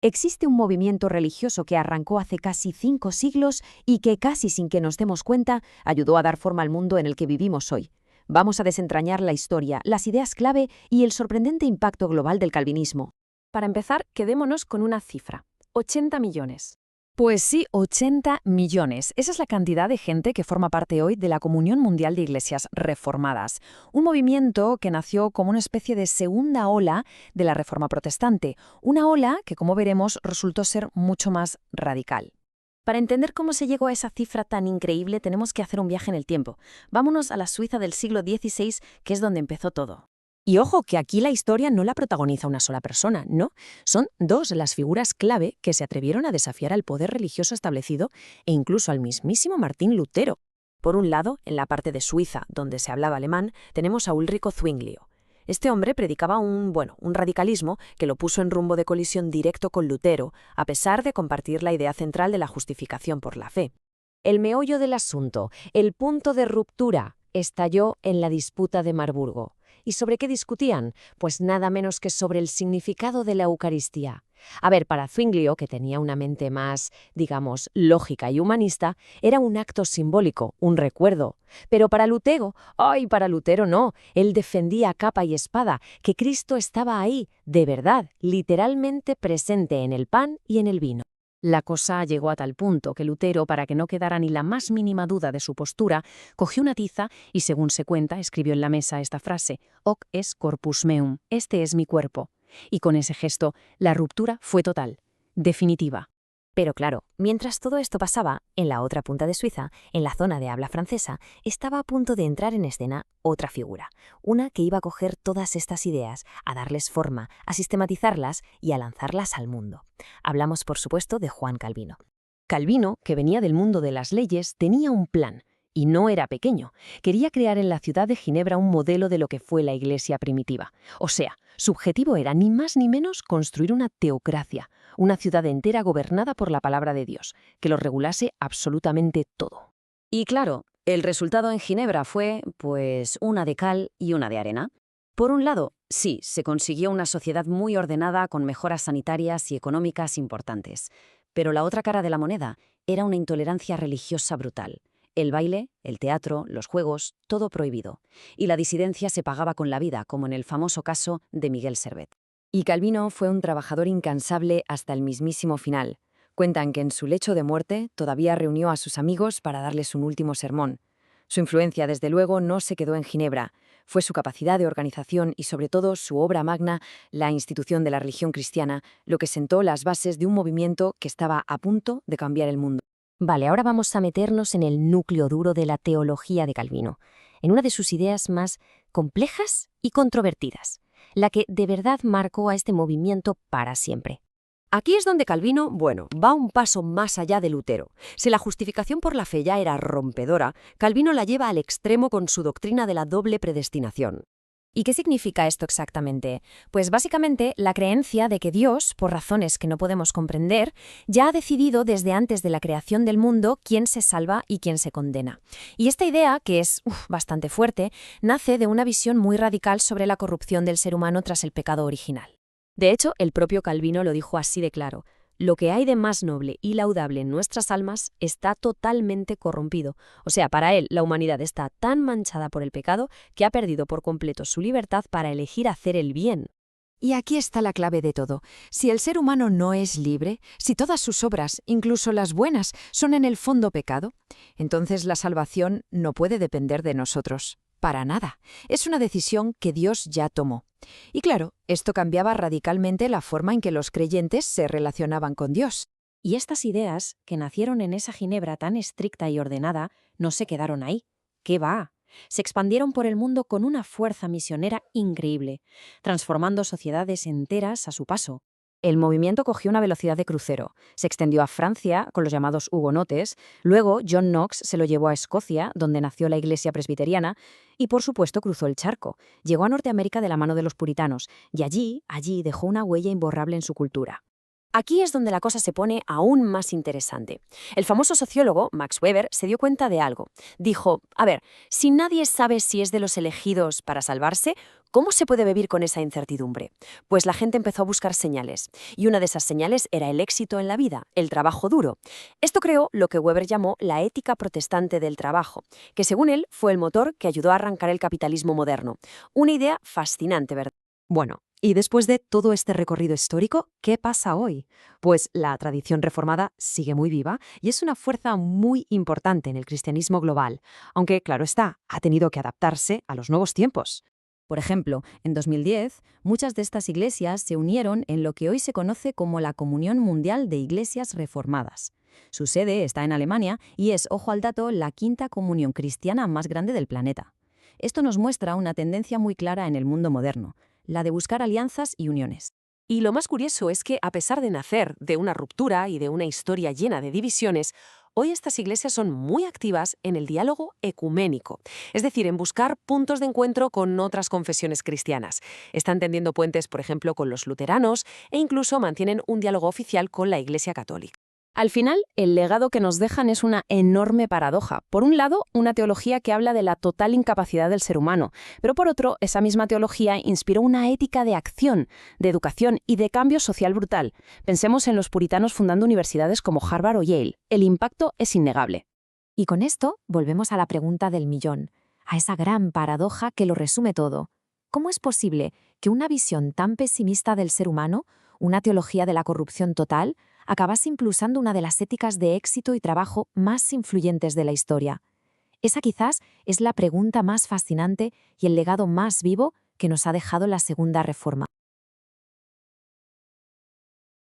Existe un movimiento religioso que arrancó hace casi 5 siglos y que, casi sin que nos demos cuenta, ayudó a dar forma al mundo en el que vivimos hoy. Vamos a desentrañar la historia, las ideas clave y el sorprendente impacto global del calvinismo. Para empezar, quedémonos con una cifra: 80 millones. Pues sí, 80 millones. Esa es la cantidad de gente que forma parte hoy de la Comunión Mundial de Iglesias Reformadas, un movimiento que nació como una especie de segunda ola de la Reforma Protestante, una ola que, como veremos, resultó ser mucho más radical. Para entender cómo se llegó a esa cifra tan increíble, tenemos que hacer un viaje en el tiempo. Vámonos a la Suiza del siglo XVI, que es donde empezó todo. Y ojo, que aquí la historia no la protagoniza una sola persona, ¿no? Son dos las figuras clave que se atrevieron a desafiar al poder religioso establecido e incluso al mismísimo Martín Lutero. Por un lado, en la parte de Suiza, donde se hablaba alemán, tenemos a Ulrico Zwinglio. Este hombre predicaba un radicalismo que lo puso en rumbo de colisión directo con Lutero, a pesar de compartir la idea central de la justificación por la fe. El meollo del asunto, el punto de ruptura, estalló en la disputa de Marburgo. ¿Y sobre qué discutían? Pues nada menos que sobre el significado de la Eucaristía. A ver, para Zwinglio, que tenía una mente más, digamos, lógica y humanista, era un acto simbólico, un recuerdo. Pero para Lutero, para Lutero no, él defendía a capa y espada que Cristo estaba ahí, de verdad, literalmente presente en el pan y en el vino. La cosa llegó a tal punto que Lutero, para que no quedara ni la más mínima duda de su postura, cogió una tiza y, según se cuenta, escribió en la mesa esta frase: «Hoc est corpus meum», este es mi cuerpo. Y con ese gesto, la ruptura fue total, definitiva. Pero claro, mientras todo esto pasaba, en la otra punta de Suiza, en la zona de habla francesa, estaba a punto de entrar en escena otra figura, una que iba a coger todas estas ideas, a darles forma, a sistematizarlas y a lanzarlas al mundo. Hablamos, por supuesto, de Juan Calvino. Calvino, que venía del mundo de las leyes, tenía un plan. Y no era pequeño. Quería crear en la ciudad de Ginebra un modelo de lo que fue la Iglesia primitiva. O sea, su objetivo era ni más ni menos construir una teocracia, una ciudad entera gobernada por la palabra de Dios, que lo regulase absolutamente todo. Y claro, el resultado en Ginebra fue, pues, una de cal y una de arena. Por un lado, sí, se consiguió una sociedad muy ordenada con mejoras sanitarias y económicas importantes. Pero la otra cara de la moneda era una intolerancia religiosa brutal. El baile, el teatro, los juegos, todo prohibido. Y la disidencia se pagaba con la vida, como en el famoso caso de Miguel Servet. Y Calvino fue un trabajador incansable hasta el mismísimo final. Cuentan que en su lecho de muerte todavía reunió a sus amigos para darles un último sermón. Su influencia, desde luego, no se quedó en Ginebra. Fue su capacidad de organización y, sobre todo, su obra magna, la institución de la religión cristiana, lo que sentó las bases de un movimiento que estaba a punto de cambiar el mundo. Vale, ahora vamos a meternos en el núcleo duro de la teología de Calvino, en una de sus ideas más complejas y controvertidas, la que de verdad marcó a este movimiento para siempre. Aquí es donde Calvino, va un paso más allá de Lutero. Si la justificación por la fe ya era rompedora, Calvino la lleva al extremo con su doctrina de la doble predestinación. ¿Y qué significa esto exactamente? Pues básicamente la creencia de que Dios, por razones que no podemos comprender, ya ha decidido desde antes de la creación del mundo quién se salva y quién se condena. Y esta idea, que es bastante fuerte, nace de una visión muy radical sobre la corrupción del ser humano tras el pecado original. De hecho, el propio Calvino lo dijo así de claro: lo que hay de más noble y laudable en nuestras almas está totalmente corrompido. O sea, para él, la humanidad está tan manchada por el pecado que ha perdido por completo su libertad para elegir hacer el bien. Y aquí está la clave de todo. Si el ser humano no es libre, si todas sus obras, incluso las buenas, son en el fondo pecado, entonces la salvación no puede depender de nosotros. Para nada. Es una decisión que Dios ya tomó. Y claro, esto cambiaba radicalmente la forma en que los creyentes se relacionaban con Dios. Y estas ideas, que nacieron en esa Ginebra tan estricta y ordenada, no se quedaron ahí. ¿Qué va? Se expandieron por el mundo con una fuerza misionera increíble, transformando sociedades enteras a su paso. El movimiento cogió una velocidad de crucero. Se extendió a Francia, con los llamados hugonotes. Luego, John Knox se lo llevó a Escocia, donde nació la Iglesia presbiteriana. Y, por supuesto, cruzó el charco. Llegó a Norteamérica de la mano de los puritanos. Y allí dejó una huella imborrable en su cultura. Aquí es donde la cosa se pone aún más interesante. El famoso sociólogo Max Weber se dio cuenta de algo. Dijo: a ver, si nadie sabe si es de los elegidos para salvarse, ¿Cómo se puede vivir con esa incertidumbre? Pues la gente empezó a buscar señales, y una de esas señales era el éxito en la vida, el trabajo duro. Esto creó lo que Weber llamó la ética protestante del trabajo, que según él fue el motor que ayudó a arrancar el capitalismo moderno. Una idea fascinante, ¿verdad? Bueno, y después de todo este recorrido histórico, ¿qué pasa hoy? Pues la tradición reformada sigue muy viva y es una fuerza muy importante en el cristianismo global, aunque, claro está, ha tenido que adaptarse a los nuevos tiempos. Por ejemplo, en 2010, muchas de estas iglesias se unieron en lo que hoy se conoce como la Comunión Mundial de Iglesias Reformadas. Su sede está en Alemania y es, ojo al dato, la quinta comunión cristiana más grande del planeta. Esto nos muestra una tendencia muy clara en el mundo moderno, la de buscar alianzas y uniones. Y lo más curioso es que, a pesar de nacer de una ruptura y de una historia llena de divisiones, hoy estas iglesias son muy activas en el diálogo ecuménico, es decir, en buscar puntos de encuentro con otras confesiones cristianas. Están tendiendo puentes, por ejemplo, con los luteranos e incluso mantienen un diálogo oficial con la Iglesia Católica. Al final, el legado que nos dejan es una enorme paradoja. Por un lado, una teología que habla de la total incapacidad del ser humano, pero por otro, esa misma teología inspiró una ética de acción, de educación y de cambio social brutal. Pensemos en los puritanos fundando universidades como Harvard o Yale. El impacto es innegable. Y con esto volvemos a la pregunta del millón, a esa gran paradoja que lo resume todo. ¿Cómo es posible que una visión tan pesimista del ser humano, una teología de la corrupción total, acabase impulsando una de las éticas de éxito y trabajo más influyentes de la historia? Esa quizás es la pregunta más fascinante y el legado más vivo que nos ha dejado la Segunda Reforma.